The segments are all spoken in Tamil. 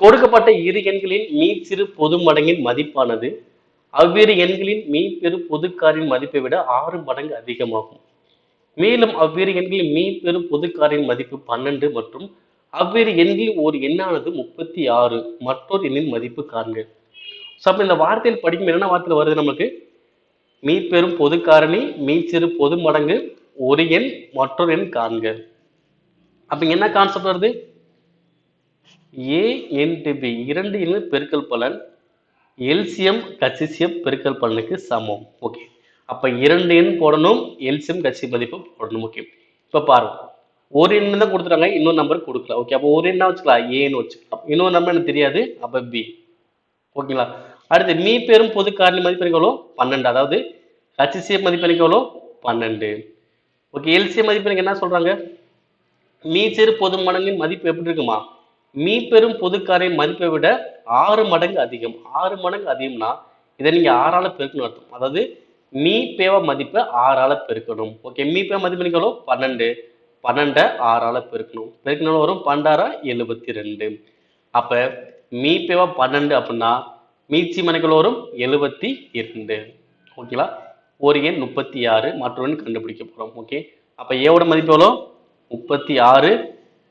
கொடுக்கப்பட்ட இரு எண்களின் மீச்சிறு பொது மடங்கின் மதிப்பானது அவ்விரு எண்களின் மீப்பெரு பொதுக்காரின் மதிப்பை விட 6 மடங்கு அதிகமாகும். மேலும் அவ்விரு எண்களின் மீப்பெரு பொதுக்காரின் மதிப்பு 12 மற்றும் அவ்விரு எண்களில் ஒரு எண்ணானது 36 மற்றொரு எண்ணின் மதிப்பு காண்க. அப்ப இந்த வார்த்தையில் படிக்கும் என்ன வார்த்தையில் வருது நமக்கு? மீப்பெரும் பொது காரணி, மீச்சிறு பொது மடங்கு, ஒரு எண் மற்றொரு எண் காண்க. அப்ப என்ன கான்செப்ட் வருது? A into B இரண்டு எண்ணின் பெருக்கல் பலன் எல்சியம் கச்சிசியம் பெருக்கல் பலனுக்கு சமம். ஓகே, அப்ப இரண்டு எண் போடணும், எல்சியம் கட்சி மதிப்பு போடணும். ஓகே, இப்ப பாருங்க, ஒரு எண் தான் கொடுத்துட்டாங்க, இன்னொரு நம்பர் கொடுக்கல. ஓகே, அப்போ ஒரு எண்ணா வச்சுக்கலாம், ஏன்னு வச்சுக்கலாம். இன்னொரு நம்பர் எனக்கு தெரியாது, அப்ப பி. ஓகேங்களா? அடுத்து மீ பெரும் பொது காரணி மதிப்பு எவ்வளோ? 12. அதாவது கச்சிசியம் மதிப்பு எவ்வளோ? 12. ஓகே, எல்சியம் மதிப்பு என்ன சொல்றாங்க? மீ சிறு பொது மடங்கின் மதிப்பு எப்படி இருக்குமா? மீ பெரும் பொதுக்காரின் மதிப்பை விட 6 மடங்கு அதிகம். 6 மடங்கு அதிகம்னா இதை நீங்க 6ஆல பெருக்கணும் அர்த்தம். அதாவது மீ பேவ மதிப்பை 6ஆல பெருக்கணும். ஓகே, மீ பேவ மதிப்பு எவ்வளோ? 12. 12 6ஆல பெருக்கணும். பெருக்கணும் வரும் 12 72. அப்ப மீ பேவ 12 அப்படின்னா மீச்சி மணிக்குள்ள வரும் 72. ஓகேங்களா? ஒரு எண் 36, மற்றொரு எண் கண்டுபிடிக்க போறோம். ஓகே, அப்ப ஏவோட மதிப்பு எவ்வளோ? 36.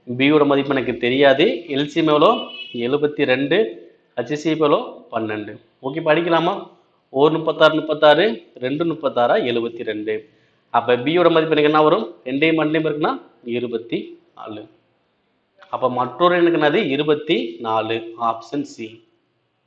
பியோட மதிப்பு எனக்கு தெரியாது. எல்சிஎம் எவ்வளோ? 72. ஹச்சிசிஎம் எவ்வளோ? 12. ஓகே, படிக்கலாமா? 1 36 36, 2 36 72. அப்ப பியோட மதிப்பு எனக்கு என்ன வரும்? ரெண்டையும் மண்டையும் இருக்குன்னா 24. அப்ப மற்றொரு எனக்கு என்னது? 24. Option C.